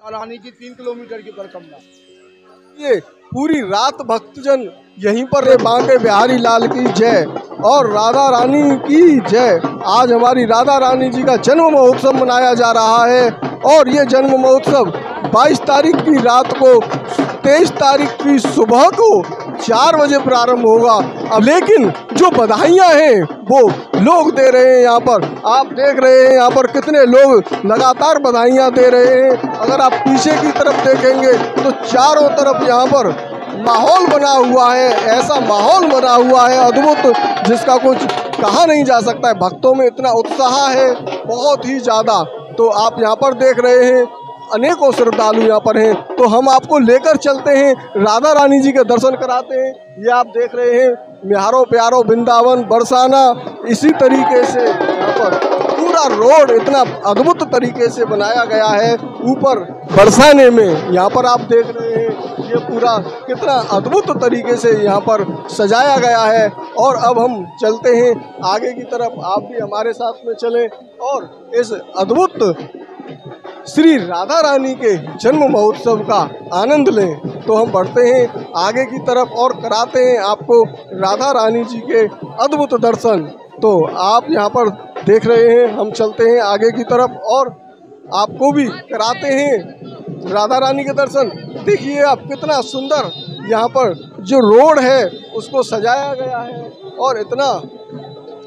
रानी की 3 किलोमीटर की परिक्रमा। ये पूरी रात भक्तजन यहीं पर रहे। बांके बिहारी लाल की जय और राधा रानी की जय। आज हमारी राधा रानी जी का जन्म महोत्सव मनाया जा रहा है और ये जन्म महोत्सव 22 तारीख की रात को 23 तारीख की सुबह को 4 बजे प्रारंभ होगा। अब लेकिन जो बधाइयाँ हैं वो लोग दे रहे हैं। यहाँ पर आप देख रहे हैं, यहाँ पर कितने लोग लगातार बधाइयाँ दे रहे हैं। अगर आप पीछे की तरफ देखेंगे तो चारों तरफ यहाँ पर माहौल बना हुआ है। ऐसा माहौल बना हुआ है अद्भुत, जिसका कुछ कहा नहीं जा सकता है। भक्तों में इतना उत्साह है, बहुत ही ज़्यादा। तो आप यहाँ पर देख रहे हैं अनेकों श्रद्धालु यहाँ पर हैं, तो हम आपको लेकर चलते हैं, राधा रानी जी के दर्शन कराते हैं। ये आप देख रहे हैं म्यारो प्यारो वृंदावन बरसाना। इसी तरीके से यहाँ पर पूरा रोड इतना अद्भुत तरीके से बनाया गया है। ऊपर बरसाने में यहाँ पर आप देख रहे हैं ये पूरा कितना अद्भुत तरीके से यहाँ पर सजाया गया है। और अब हम चलते हैं आगे की तरफ, आप भी हमारे साथ में चलें और इस अद्भुत श्री राधा रानी के जन्म महोत्सव का आनंद लें। तो हम बढ़ते हैं आगे की तरफ और कराते हैं आपको राधा रानी जी के अद्भुत दर्शन। तो आप यहाँ पर देख रहे हैं, हम चलते हैं आगे की तरफ और आपको भी कराते हैं राधा रानी के दर्शन। देखिए आप कितना सुंदर यहाँ पर जो रोड है उसको सजाया गया है और इतना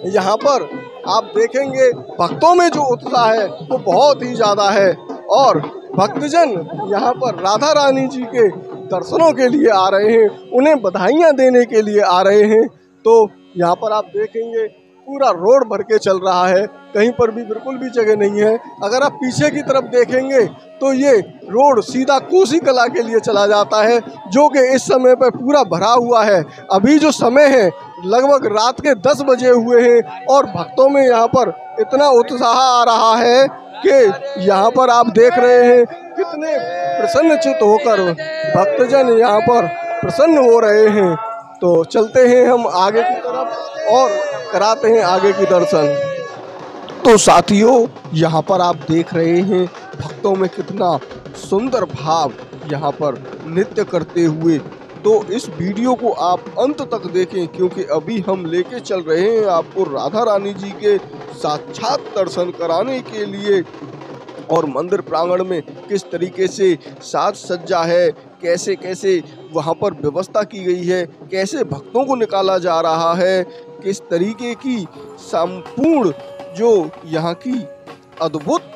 यहाँ पर आप देखेंगे भक्तों में जो उत्साह है वो बहुत ही ज़्यादा है। और भक्तजन यहाँ पर राधा रानी जी के दर्शनों के लिए आ रहे हैं, उन्हें बधाइयाँ देने के लिए आ रहे हैं। तो यहाँ पर आप देखेंगे पूरा रोड भर के चल रहा है, कहीं पर भी बिल्कुल भी जगह नहीं है। अगर आप पीछे की तरफ देखेंगे तो ये रोड सीधा कोसी कला के लिए चला जाता है, जो कि इस समय पर पूरा भरा हुआ है। अभी जो समय है लगभग रात के 10 बजे हुए हैं और भक्तों में यहाँ पर इतना उत्साह आ रहा है कि यहाँ पर आप देख रहे हैं कितने प्रसन्नचित्त होकर भक्तजन यहाँ पर प्रसन्न हो रहे हैं। तो चलते हैं हम आगे की तरफ और कराते हैं आगे की दर्शन। तो साथियों यहाँ पर आप देख रहे हैं भक्तों में कितना सुंदर भाव यहाँ पर नृत्य करते हुए। तो इस वीडियो को आप अंत तक देखें, क्योंकि अभी हम लेके चल रहे हैं आपको राधा रानी जी के साक्षात दर्शन कराने के लिए। और मंदिर प्रांगण में किस तरीके से साज सज्जा है, कैसे कैसे वहाँ पर व्यवस्था की गई है, कैसे भक्तों को निकाला जा रहा है, किस तरीके की संपूर्ण जो यहाँ की अद्भुत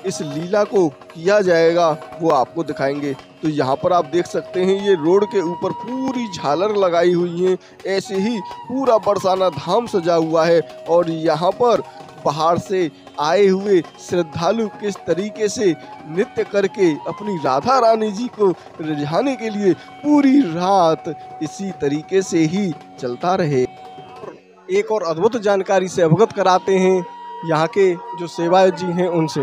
इस लीला को किया जाएगा वो आपको दिखाएंगे। तो यहाँ पर आप देख सकते हैं ये रोड के ऊपर पूरी झालर लगाई हुई है, ऐसे ही पूरा बरसाना धाम सजा हुआ है। और यहाँ पर बाहर से आए हुए श्रद्धालु किस तरीके से नृत्य करके अपनी राधा रानी जी को रिझाने के लिए पूरी रात इसी तरीके से ही चलता रहे। एक और अद्भुत जानकारी से अवगत कराते हैं यहाँ के जो सेवायत जी हैं उनसे।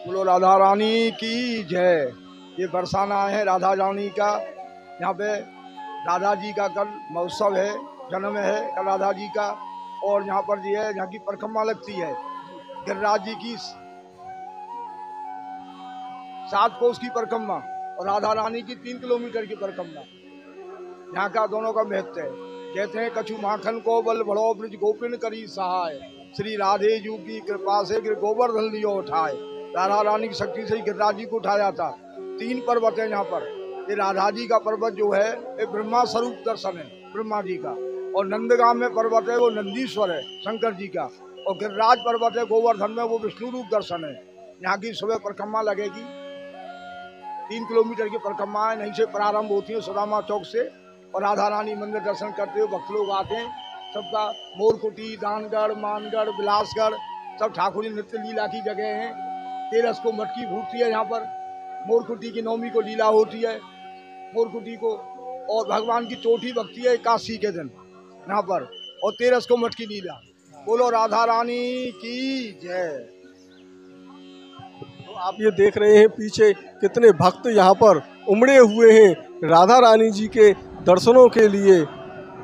बोलो राधा रानी की जय। ये बरसाना है राधा रानी का। यहाँ पे राधा जी का कल महोत्सव है, जन्म है कल राधा जी का। और यहाँ पर जी है, यहाँ की परिक्रमा लगती है गिरिराज जी की 7 कोस की परिक्रमा और राधा रानी की 3 किलोमीटर की परिक्रमा। यहाँ का दोनों का महत्व है। कहते हैं कछु माखन को बल बढ़ो ब्रज गोपिन करी सहाय, श्री राधे जू की कृपा से गिर गोवर्धन लियो उठाए। राधा रानी की शक्ति से ही गिरिराज जी को उठाया था। 3 पर्वत है यहाँ पर। ये राधा जी का पर्वत जो है ये ब्रह्मा स्वरूप दर्शन है ब्रह्मा जी का, और नंदगाम में पर्वत है वो नंदीश्वर है शंकर जी का, और गिरिराज पर्वत है गोवर्धन में वो विष्णु रूप दर्शन है। यहाँ की सुबह परिक्रमा लगेगी, 3 किलोमीटर की परिक्रमा है। यहीं से प्रारंभ होती है सुदामा चौक से, और राधा रानी मंदिर दर्शन करते हुए भक्त लोग आते हैं। सबका मोरकुटी, दानगढ़, मानगढ़, बिलासगढ़ सब ठाकुर नृत्य लीला की जगह हैं। 13 को मटकी फूटती है यहाँ पर। मोरकुटी की नवमी को लीला होती है मोरकुटी को, और भगवान की चोटी बकती है एकादशी के दिन यहाँ पर, और 13 को मटकी लीला। बोलो राधा रानी की जय। तो आप ये देख रहे हैं पीछे कितने भक्त यहाँ पर उमड़े हुए हैं राधा रानी जी के दर्शनों के लिए।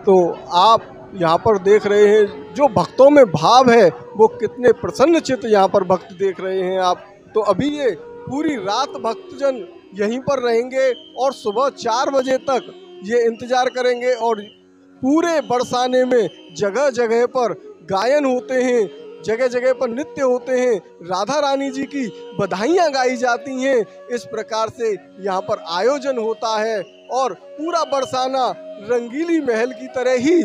तो आप यहाँ पर देख रहे हैं जो भक्तों में भाव है वो कितने प्रसन्नचित्त यहाँ पर भक्त देख रहे हैं आप। तो अभी ये पूरी रात भक्तजन यहीं पर रहेंगे और सुबह 4 बजे तक ये इंतजार करेंगे। और पूरे बरसाने में जगह जगह पर गायन होते हैं, जगह जगह पर नृत्य होते हैं, राधा रानी जी की बधाइयाँ गाई जाती हैं। इस प्रकार से यहाँ पर आयोजन होता है और पूरा बरसाना रंगीली महल की तरह ही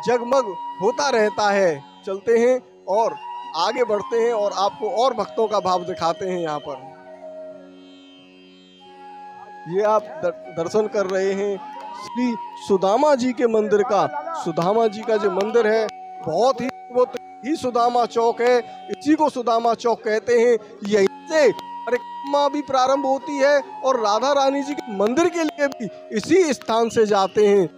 जगमग होता रहता है। चलते हैं और आगे बढ़ते हैं और आपको और भक्तों का भाव दिखाते हैं। यहाँ पर ये आप दर्शन कर रहे हैं श्री सुदामा जी के मंदिर का। सुदामा जी का जो मंदिर है बहुत ही सुदामा चौक है, इसी को सुदामा चौक कहते हैं। यहीं से परिक्रमा भी प्रारंभ होती है और राधा रानी जी के मंदिर के लिए भी इसी स्थान से जाते हैं।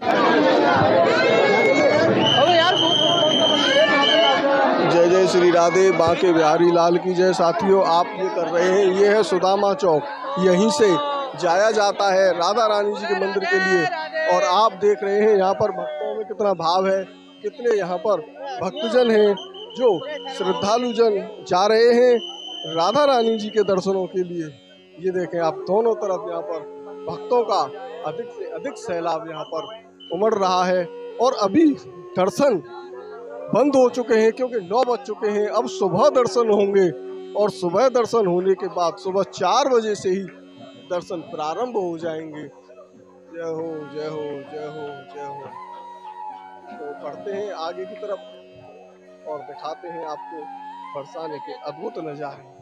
जय जय श्री राधे बांके बिहारी लाल की जय। साथियों, आप ये कर रहे हैं, ये है सुदामा चौक, यहीं से जाया जाता है राधा रानी जी के मंदिर के लिए। और आप देख रहे हैं यहाँ पर भक्तों में कितना भाव है, कितने यहाँ पर भक्तजन हैं जो श्रद्धालुजन जा रहे हैं राधा रानी जी के दर्शनों के लिए। ये देखें आप, दोनों तरफ यहाँ पर भक्तों का अधिक से अधिक सैलाब यहाँ पर उमड़ रहा है। और अभी दर्शन बंद हो चुके हैं क्योंकि 9 बज चुके हैं। अब सुबह दर्शन होंगे और सुबह दर्शन होने के बाद सुबह 4 बजे से ही दर्शन प्रारंभ हो जाएंगे। जय हो जय हो जय हो जय हो। तो बढ़ते हैं आगे की तरफ और दिखाते हैं आपको बरसाने के अद्भुत नजारे।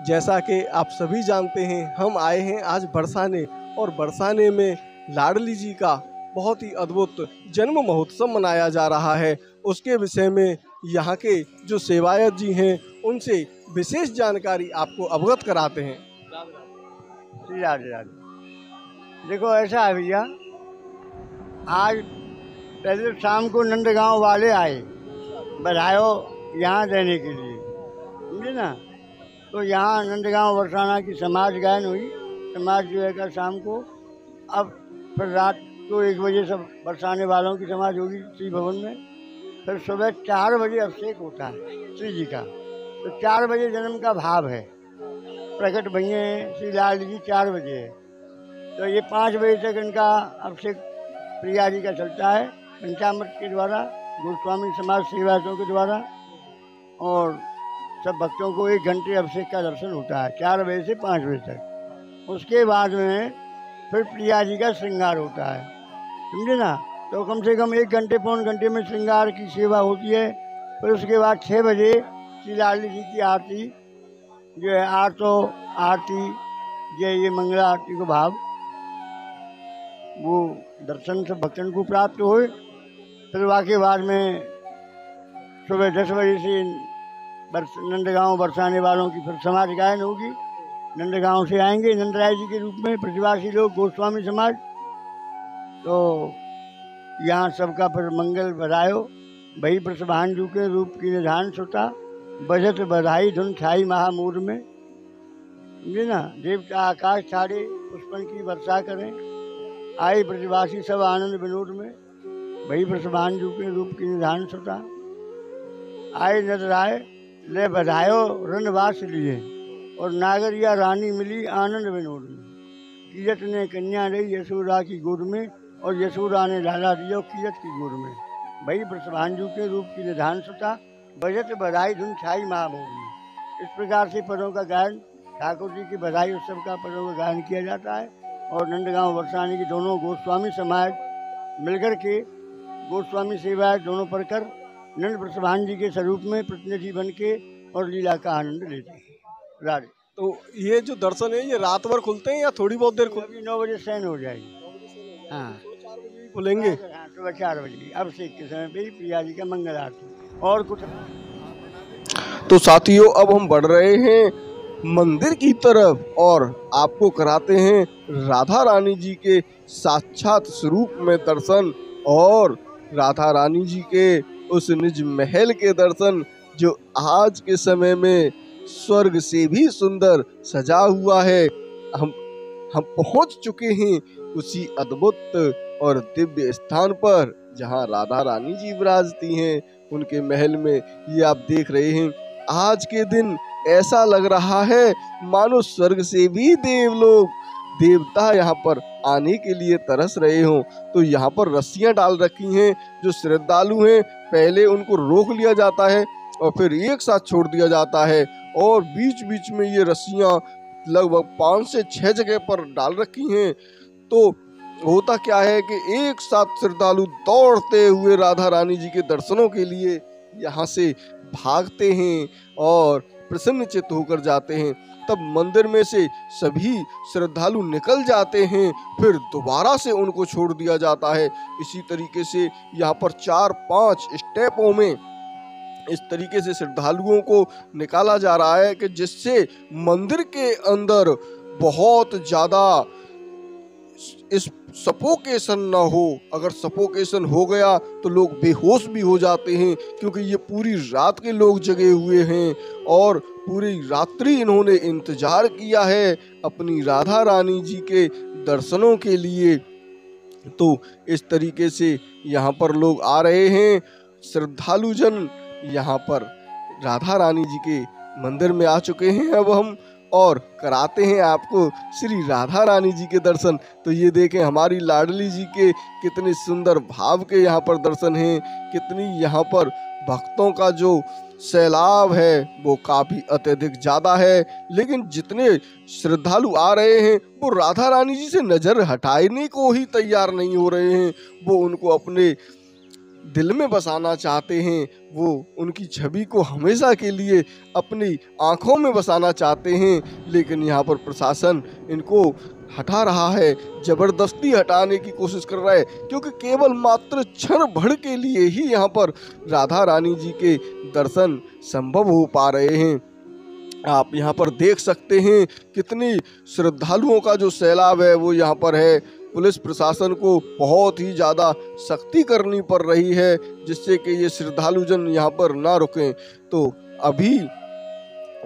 जैसा कि आप सभी जानते हैं, हम आए हैं आज बरसाने और बरसाने में लाडली जी का बहुत ही अद्भुत जन्म महोत्सव मनाया जा रहा है। उसके विषय में यहाँ के जो सेवायत जी हैं उनसे विशेष जानकारी आपको अवगत कराते हैं। देखो ऐसा है भैया, आज पहले शाम को नंदगांव वाले आए बधाई यहाँ देने के लिए, समझे ना। तो यहाँ नंदगांव बरसाना की समाज गायन हुई। समाज जो है शाम को, अब फिर रात को 1 बजे सब बरसाने वालों की समाज होगी श्री भवन में। फिर सुबह 4 बजे अभिषेक होता है श्री जी का। तो 4 बजे जन्म का भाव है, प्रकट भैया श्री लाल जी 4 बजे है। तो ये 5 बजे तक इनका अभिषेक प्रिया जी का चलता है पंचामृत के द्वारा, गोस्वामी समाज सेवायतों के द्वारा। और सब भक्तों को 1 घंटे अभिषेक का दर्शन होता है 4 बजे से 5 बजे तक। उसके बाद में फिर प्रिया जी का श्रृंगार होता है, समझे ना। तो कम से कम 1 घंटे पौन घंटे में श्रृंगार की सेवा होती है। फिर उसके बाद 6 बजे श्री लाडली जी की आरती जो है, आरती जो ये मंगला आरती को भाव वो दर्शन से भक्तन को प्राप्त हुए। फिर वाके बाद में सुबह 10 बजे से नंदगांव बरसाने वालों की फिर समाज गायन होगी। नंदगांव से आएंगे नंदराय जी के रूप में प्रतिवासी लोग, गोस्वामी समाज। तो यहाँ सबका फिर मंगल बधायो भई प्रसभांजू के रूप की निधान सुता, बजत बधाई धुन छाई महामूर में, समझे ना। देवता आकाश छाड़े पुष्पन की वर्षा करें, आए प्रतिवासी सब आनंद विनोद में, भई प्रसभांजू के रूप की निधान सुता। आए नदराय ले बधायो रनवास लिए, और नागरिया रानी मिली आनंद विनोद में। कीजत ने कन्या रही यशोदा की गोद में, और यशोदा ने लाला दियो कीजत की गोद में, भई प्रसभांजू के रूप की निधान सुता, बजत बधाई धुन छाई महामूर में। इस प्रकार से पदों का गायन, ठाकुर जी की बधाई उत्सव का पदों का गायन किया जाता है। और नंदगांव बरसाने की दोनों गोस्वामी समाज मिलकर के गोस्वामी सेवाएं दोनों पढ़कर नंद प्रसभान जी के स्वरूप में प्रतिनिधि बन के और लीला का आनंद लेते हैं। राधे। तो ये जो दर्शन है ये रात भर खुलते हैं या थोड़ी बहुत देर खुलते हैं? 9 बजे शयन हो जाएगी। हाँ, खुलेंगे। हाँ, सुबह 4 बजे अभिषेक के समय पे प्रिया जी का मंगल आरती और कुछ। तो साथियों, अब हम बढ़ रहे हैं मंदिर की तरफ और आपको कराते हैं राधा रानी जी के साक्षात स्वरूप में दर्शन और राधा रानी जी के उस निज महल के दर्शन जो आज के समय में स्वर्ग से भी सुंदर सजा हुआ है। हम पहुंच चुके हैं उसी अद्भुत और दिव्य स्थान पर जहां राधा रानी जी विराजती हैं। उनके महल में ये आप देख रहे हैं आज के दिन ऐसा लग रहा है मानो स्वर्ग से भी देवता यहाँ पर आने के लिए तरस रहे हों। तो यहाँ पर रस्सियां डाल रखी हैं। जो श्रद्धालु हैं पहले उनको रोक लिया जाता है और फिर एक साथ छोड़ दिया जाता है, और बीच बीच में ये रस्सियां लगभग 5 से 6 जगह पर डाल रखी हैं। तो होता क्या है कि एक साथ श्रद्धालु दौड़ते हुए राधा रानी जी के दर्शनों के लिए यहाँ से भागते हैं और प्रसन्नचित्त होकर जाते हैं। तब मंदिर में से सभी श्रद्धालु निकल जाते हैं, फिर दोबारा से उनको छोड़ दिया जाता है। इसी तरीके से यहाँ पर 4-5 स्टेपों में इस तरीके से श्रद्धालुओं को निकाला जा रहा है कि जिससे मंदिर के अंदर बहुत ज्यादा इस सफोकेशन ना हो। अगर सफोकेशन हो गया तो लोग बेहोश भी हो जाते हैं, क्योंकि ये पूरी रात के लोग जगे हुए हैं और पूरी रात्रि इन्होंने इंतजार किया है अपनी राधा रानी जी के दर्शनों के लिए। तो इस तरीके से यहाँ पर लोग आ रहे हैं। श्रद्धालु जन यहाँ पर राधा रानी जी के मंदिर में आ चुके हैं। अब हम और कराते हैं आपको श्री राधा रानी जी के दर्शन। तो ये देखें हमारी लाडली जी के कितने सुंदर भाव के यहाँ पर दर्शन हैं। कितनी यहाँ पर भक्तों का जो सैलाब है वो काफी अत्यधिक ज्यादा है, लेकिन जितने श्रद्धालु आ रहे हैं वो राधा रानी जी से नजर हटाने को ही तैयार नहीं हो रहे हैं। वो उनको अपने दिल में बसाना चाहते हैं, वो उनकी छवि को हमेशा के लिए अपनी आंखों में बसाना चाहते हैं। लेकिन यहाँ पर प्रशासन इनको हटा रहा है, जबरदस्ती हटाने की कोशिश कर रहा है, क्योंकि केवल मात्र क्षण भर के लिए ही यहाँ पर राधा रानी जी के दर्शन संभव हो पा रहे हैं। आप यहाँ पर देख सकते हैं कितनी श्रद्धालुओं का जो सैलाब है वो यहाँ पर है। पुलिस प्रशासन को बहुत ही ज़्यादा सख्ती करनी पड़ रही है जिससे कि ये श्रद्धालु जन यहाँ पर ना रुकें। तो अभी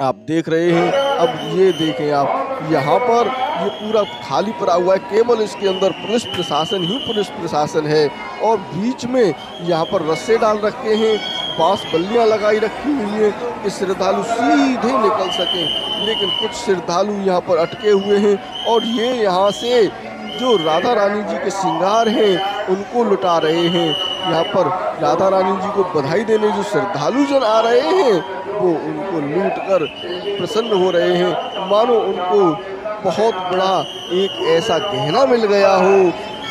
आप देख रहे हैं, अब ये देखें आप, यहाँ पर ये पूरा खाली पड़ा हुआ है, केवल इसके अंदर पुलिस प्रशासन है और बीच में यहाँ पर रस्से डाल रखे हैं, बांस बल्लियाँ लगाई रखी हुई है कि श्रद्धालु सीधे निकल सकें। लेकिन कुछ श्रद्धालु यहाँ पर अटके हुए हैं और ये यहाँ से जो राधा रानी जी के श्रृंगार हैं उनको लुटा रहे हैं। यहाँ पर राधा रानी जी को बधाई देने जो श्रद्धालु जन आ रहे हैं वो उनको लूट कर प्रसन्न हो रहे हैं, मानो उनको बहुत बड़ा एक ऐसा गहना मिल गया हो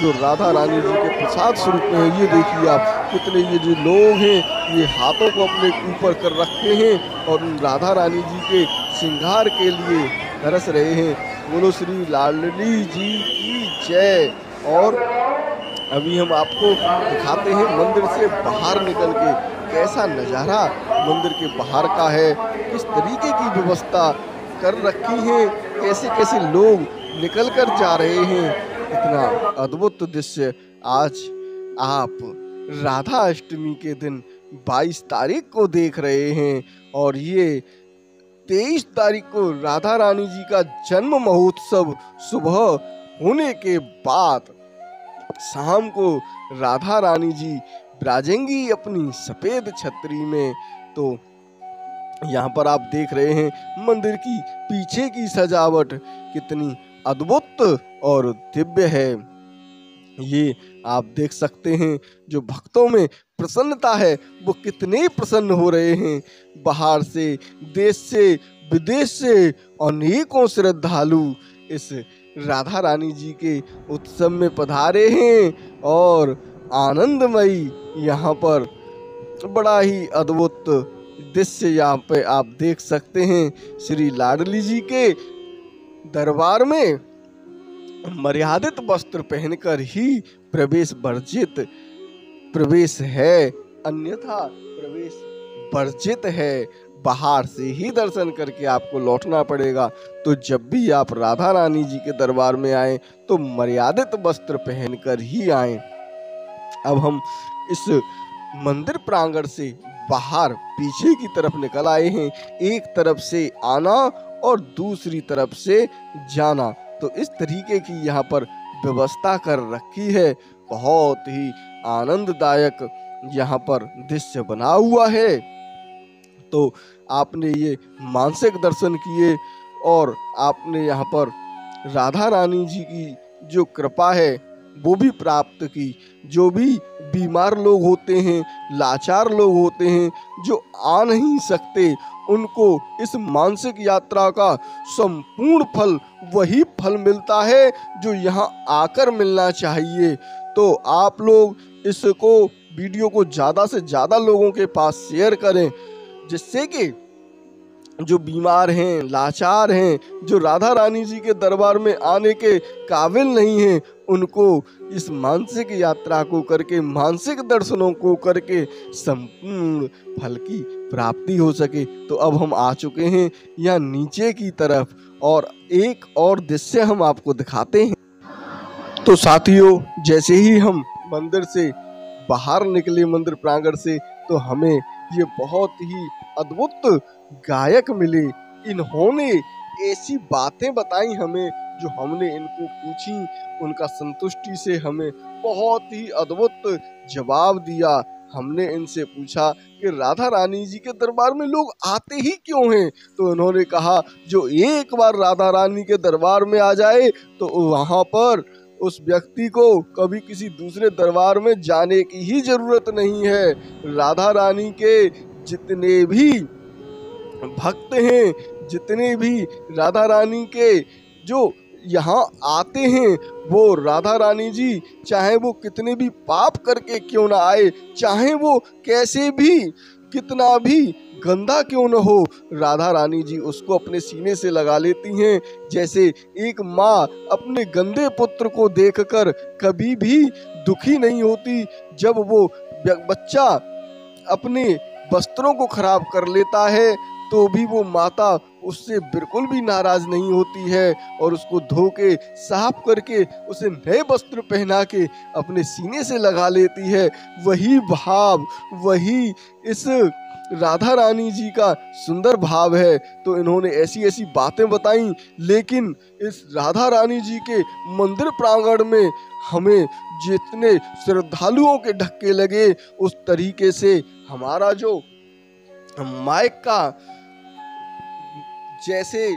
जो राधा रानी जी के प्रसाद स्वरूप में है। ये देखिए आप कितने ये जो लोग हैं ये हाथों को अपने ऊपर कर रखे हैं और राधा रानी जी के श्रृंगार के लिए तरस रहे हैं। बोलो श्री लाडली जी की जय। और अभी हम आपको दिखाते हैं मंदिर से बाहर निकल के कैसा नज़ारा मंदिर के बाहर का है, किस तरीके की व्यवस्था कर रखी है, कैसे कैसे लोग निकल कर जा रहे हैं। इतना अद्भुत दृश्य आज आप राधा अष्टमी के दिन 22 तारीख को देख रहे हैं और ये 23 तारीख को राधा रानी जी का जन्म महोत्सव सुबह होने के बाद शाम को राधा रानी जी विराजेंगी अपनी सफेद छतरी में। तो यहाँ पर आप देख रहे हैं मंदिर की पीछे की सजावट कितनी अद्भुत और दिव्य है। ये आप देख सकते हैं जो भक्तों में प्रसन्नता है वो कितने प्रसन्न हो रहे हैं। बाहर से, देश से, विदेश से अनेकों श्रद्धालु इस राधा रानी जी के उत्सव में पधारे हैं और आनंदमयी यहाँ पर बड़ा ही अद्भुत दृश्य यहाँ पे आप देख सकते हैं। श्री लाडली जी के दरबार में मर्यादित वस्त्र पहनकर ही प्रवेश है, अन्यथा प्रवेश वर्जित है। बाहर से ही दर्शन करके आपको लौटना पड़ेगा। तो जब भी आप राधा रानी जी के दरबार में आए तो मर्यादित वस्त्र पहनकर ही आए। अब हम इस मंदिर प्रांगण से बाहर पीछे की तरफ निकल आए हैं। एक तरफ से आना और दूसरी तरफ से जाना, तो इस तरीके की यहाँ पर व्यवस्था कर रखी है। बहुत ही आनंददायक यहाँ पर दृश्य बना हुआ है। तो आपने ये मानसिक दर्शन किए और आपने यहाँ पर राधा रानी जी की जो कृपा है वो भी प्राप्त की। जो भी बीमार लोग होते हैं, लाचार लोग होते हैं, जो आ नहीं सकते, उनको इस मानसिक यात्रा का संपूर्ण फल वही फल मिलता है जो यहाँ आकर मिलना चाहिए। तो आप लोग इसको वीडियो को ज़्यादा से ज़्यादा लोगों के पास शेयर करें, जिससे कि जो बीमार हैं, लाचार हैं, जो राधा रानी जी के दरबार में आने के काबिल नहीं हैं, उनको इस मानसिक यात्रा को करके, मानसिक दर्शनों को करके संपूर्ण फल की प्राप्ति हो सके। तो अब हम आ चुके हैं यहाँ नीचे की तरफ और एक और दृश्य हम आपको दिखाते हैं। तो साथियों, जैसे ही हम मंदिर से बाहर निकले, मंदिर प्रांगण से, तो हमें ये बहुत ही अद्भुत गायक मिले। इन्होंने ऐसी बातें बताई हमें जो हमने इनको पूछी, उनका संतुष्टि से हमें बहुत ही अद्भुत जवाब दिया। हमने इनसे पूछा कि राधा रानी जी के दरबार में लोग आते ही क्यों हैं, तो उन्होंने कहा जो एक बार राधा रानी के दरबार में आ जाए तो वहाँ पर उस व्यक्ति को कभी किसी दूसरे दरबार में जाने की ही जरूरत नहीं है। राधा रानी के जितने भी भक्त हैं, जितने भी राधा रानी के जो यहाँ आते हैं, वो राधा रानी जी चाहे वो कितने भी पाप करके क्यों ना आए, चाहे वो कैसे भी कितना भी गंदा क्यों न हो, राधा रानी जी उसको अपने सीने से लगा लेती हैं। जैसे एक माँ अपने गंदे पुत्र को देखकर कभी भी दुखी नहीं होती, जब वो बच्चा अपने वस्त्रों को खराब कर लेता है तो भी वो माता उससे बिल्कुल भी नाराज नहीं होती है और उसको धो के साफ करके उसे नए वस्त्र पहना के अपने सीने से लगा लेती है। वही भाव, वही इस राधा रानी जी का सुंदर भाव है। तो इन्होंने ऐसी ऐसी बातें बताई, लेकिन इस राधा रानी जी के मंदिर प्रांगण में हमें जितने श्रद्धालुओं के धक्के लगे, उस तरीके से हमारा जो माइक का जैसे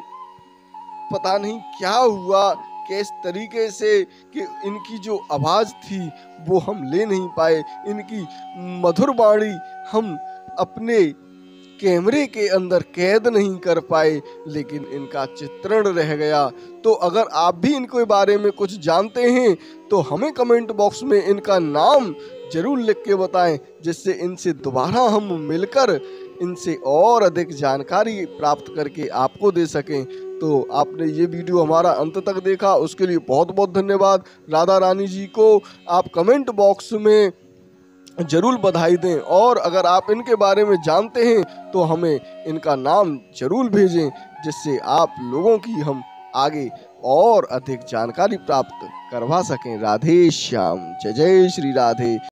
पता नहीं क्या हुआ, किस तरीके से कि इनकी जो आवाज़ थी वो हम ले नहीं पाए, इनकी मधुर वाणी हम अपने कैमरे के अंदर कैद नहीं कर पाए, लेकिन इनका चित्रण रह गया। तो अगर आप भी इनके बारे में कुछ जानते हैं तो हमें कमेंट बॉक्स में इनका नाम जरूर लिख के बताएं, जिससे इनसे दोबारा हम मिलकर इनसे और अधिक जानकारी प्राप्त करके आपको दे सकें। तो आपने ये वीडियो हमारा अंत तक देखा, उसके लिए बहुत बहुत धन्यवाद। राधा रानी जी को आप कमेंट बॉक्स में जरूर बधाई दें, और अगर आप इनके बारे में जानते हैं तो हमें इनका नाम जरूर भेजें, जिससे आप लोगों की हम आगे और अधिक जानकारी प्राप्त करवा सकें। राधे श्याम, जय जय श्री राधे।